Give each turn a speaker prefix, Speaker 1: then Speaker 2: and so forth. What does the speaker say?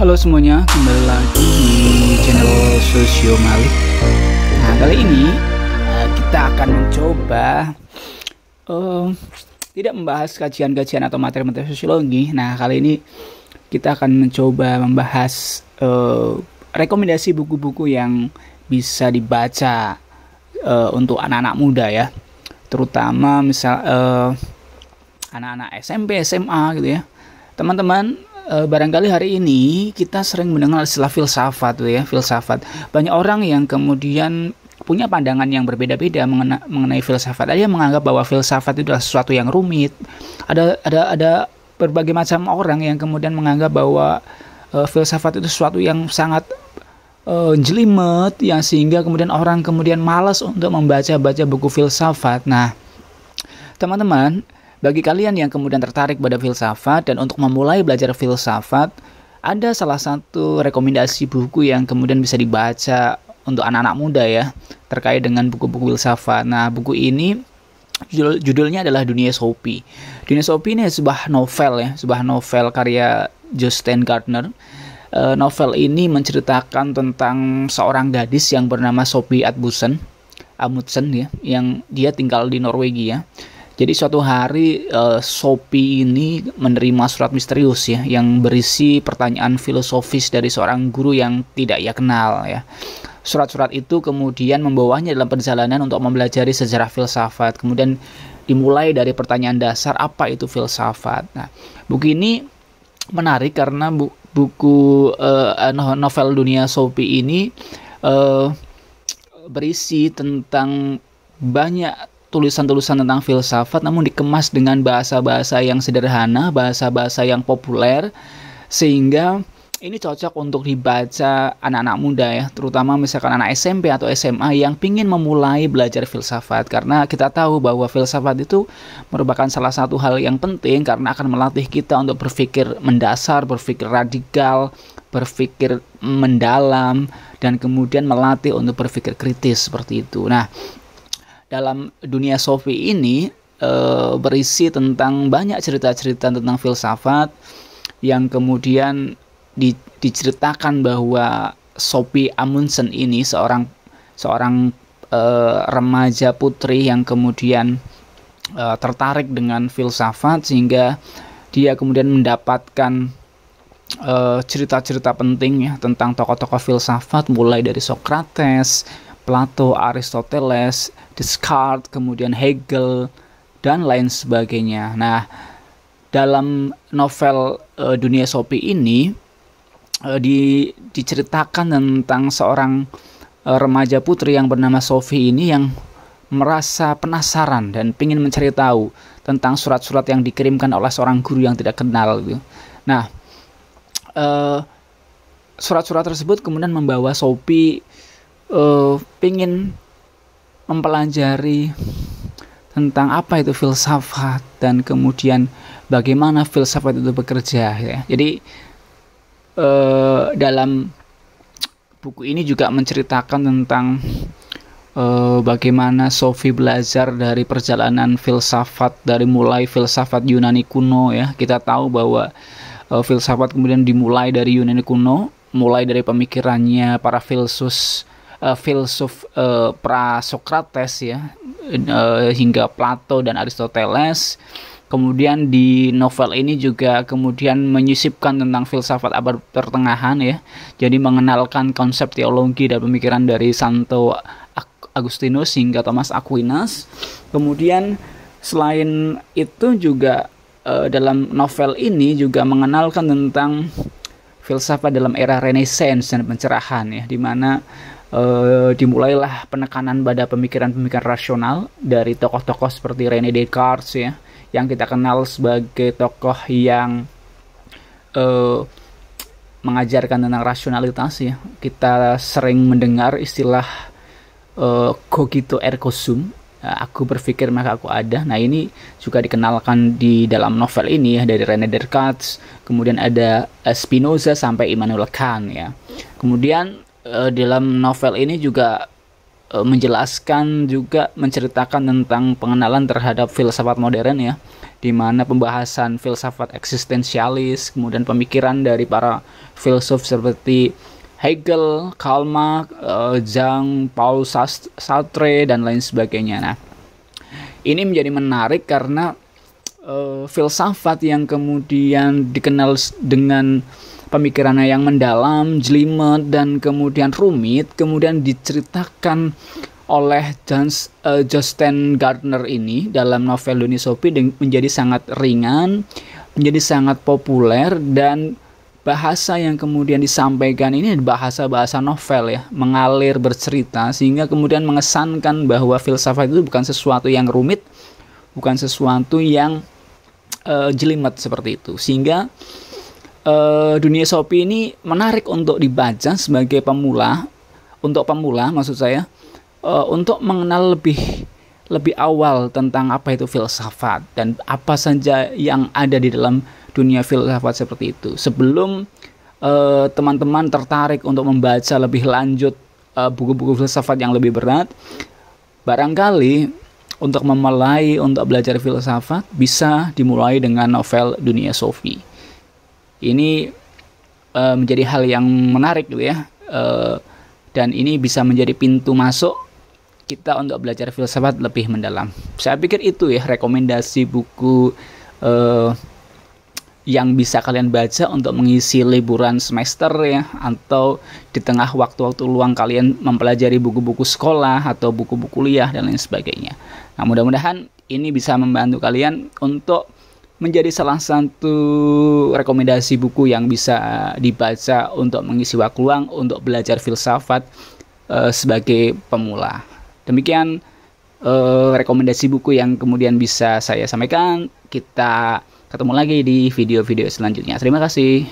Speaker 1: Halo semuanya, kembali lagi di channel Sosio Malik. Nah, kali ini kita akan mencoba tidak membahas kajian-kajian atau materi-materi sosiologi. Nah, kali ini kita akan mencoba membahas rekomendasi buku-buku yang bisa dibaca untuk anak-anak muda ya, terutama misal anak-anak SMP, SMA gitu ya. Teman-teman, barangkali hari ini kita sering mendengar istilah filsafat ya, filsafat. Banyak orang yang kemudian punya pandangan yang berbeda-beda mengenai filsafat. Ada yang menganggap bahwa filsafat itu adalah sesuatu yang rumit. Ada berbagai macam orang yang kemudian menganggap bahwa filsafat itu sesuatu yang sangat jelimet, yang sehingga kemudian orang kemudian malas untuk membaca buku filsafat. Nah, teman-teman, bagi kalian yang kemudian tertarik pada filsafat dan untuk memulai belajar filsafat, ada salah satu rekomendasi buku yang kemudian bisa dibaca untuk anak-anak muda ya, terkait dengan buku-buku filsafat. Nah, buku ini judulnya adalah Dunia Sophie. Dunia Sophie ini sebuah novel ya, sebuah novel karya Jostein Gaarder. Novel ini menceritakan tentang seorang gadis yang bernama Sophie Amundsen ya, yang dia tinggal di Norwegia. Jadi suatu hari Sophie ini menerima surat misterius ya, yang berisi pertanyaan filosofis dari seorang guru yang tidak ia kenal ya. Surat-surat itu kemudian membawanya dalam perjalanan untuk mempelajari sejarah filsafat. Kemudian dimulai dari pertanyaan dasar, apa itu filsafat. Nah, buku ini menarik karena buku novel Dunia Sophie ini berisi tentang banyak tulisan-tulisan tentang filsafat, namun dikemas dengan bahasa-bahasa yang sederhana, bahasa-bahasa yang populer, sehingga ini cocok untuk dibaca anak-anak muda ya, terutama misalkan anak SMP atau SMA yang ingin memulai belajar filsafat, karena kita tahu bahwa filsafat itu merupakan salah satu hal yang penting karena akan melatih kita untuk berpikir mendasar, berpikir radikal, berpikir mendalam, dan kemudian melatih untuk berpikir kritis seperti itu. Nah, dalam Dunia Sophie ini berisi tentang banyak cerita-cerita tentang filsafat yang kemudian diceritakan bahwa Sophie Amundsen ini seorang remaja putri yang kemudian tertarik dengan filsafat, sehingga dia kemudian mendapatkan cerita-cerita penting ya tentang tokoh-tokoh filsafat, mulai dari Socrates, Plato, Aristoteles, Descartes, kemudian Hegel, dan lain sebagainya. Nah, dalam novel Dunia Sophie ini diceritakan tentang seorang remaja putri yang bernama Sophie ini yang merasa penasaran dan ingin mencari tahu tentang surat-surat yang dikirimkan oleh seorang guru yang tidak kenal gitu. Nah, surat-surat tersebut kemudian membawa Sophie ingin mempelajari tentang apa itu filsafat dan kemudian bagaimana filsafat itu bekerja ya. Jadi dalam buku ini juga menceritakan tentang bagaimana Sophie belajar dari perjalanan filsafat, dari mulai filsafat Yunani kuno ya. Kita tahu bahwa filsafat kemudian dimulai dari Yunani kuno, mulai dari pemikirannya para filsuf pra-Socrates ya, hingga Plato dan Aristoteles. Kemudian di novel ini juga kemudian menyisipkan tentang filsafat abad pertengahan ya, jadi mengenalkan konsep teologi dan pemikiran dari Santo Agustinus hingga Thomas Aquinas. Kemudian selain itu juga dalam novel ini juga mengenalkan tentang filsafat dalam era Renaissance dan pencerahan ya, di mana dimulailah penekanan pada pemikiran-pemikiran rasional dari tokoh-tokoh seperti René Descartes ya, yang kita kenal sebagai tokoh yang mengajarkan tentang rasionalitas ya. Kita sering mendengar istilah cogito ergo sum, aku berpikir maka aku ada. Nah, ini juga dikenalkan di dalam novel ini ya, dari René Descartes, kemudian ada Spinoza sampai Immanuel Kant ya. Kemudian dalam novel ini juga menjelaskan, juga menceritakan tentang pengenalan terhadap filsafat modern ya, di mana pembahasan filsafat eksistensialis, kemudian pemikiran dari para filsuf seperti Hegel, Karl Marx, Jean-Paul Sartre dan lain sebagainya. Nah, ini menjadi menarik karena filsafat yang kemudian dikenal dengan pemikirannya yang mendalam, jelimet, dan kemudian rumit, kemudian diceritakan oleh Jostein Gaarder ini dalam novel Dunia Sophie menjadi sangat ringan, menjadi sangat populer, dan bahasa yang kemudian disampaikan ini bahasa-bahasa novel ya, mengalir bercerita, sehingga kemudian mengesankan bahwa filsafat itu bukan sesuatu yang rumit, bukan sesuatu yang jelimet seperti itu. Sehingga Dunia Sophie ini menarik untuk dibaca sebagai pemula, untuk pemula maksud saya, untuk mengenal lebih awal tentang apa itu filsafat dan apa saja yang ada di dalam dunia filsafat seperti itu. Sebelum teman-teman tertarik untuk membaca lebih lanjut buku-buku filsafat yang lebih berat, barangkali untuk memulai untuk belajar filsafat bisa dimulai dengan novel Dunia Sophie. Ini menjadi hal yang menarik gitu ya, dan ini bisa menjadi pintu masuk kita untuk belajar filsafat lebih mendalam. Saya pikir itu ya rekomendasi buku yang bisa kalian baca untuk mengisi liburan semester ya, atau di tengah waktu-waktu luang kalian mempelajari buku-buku sekolah atau buku-buku kuliah dan lain sebagainya. Nah, mudah-mudahan ini bisa membantu kalian untuk menjadi salah satu rekomendasi buku yang bisa dibaca untuk mengisi waktu luang untuk belajar filsafat sebagai pemula. Demikian rekomendasi buku yang kemudian bisa saya sampaikan. Kita ketemu lagi di video-video selanjutnya. Terima kasih.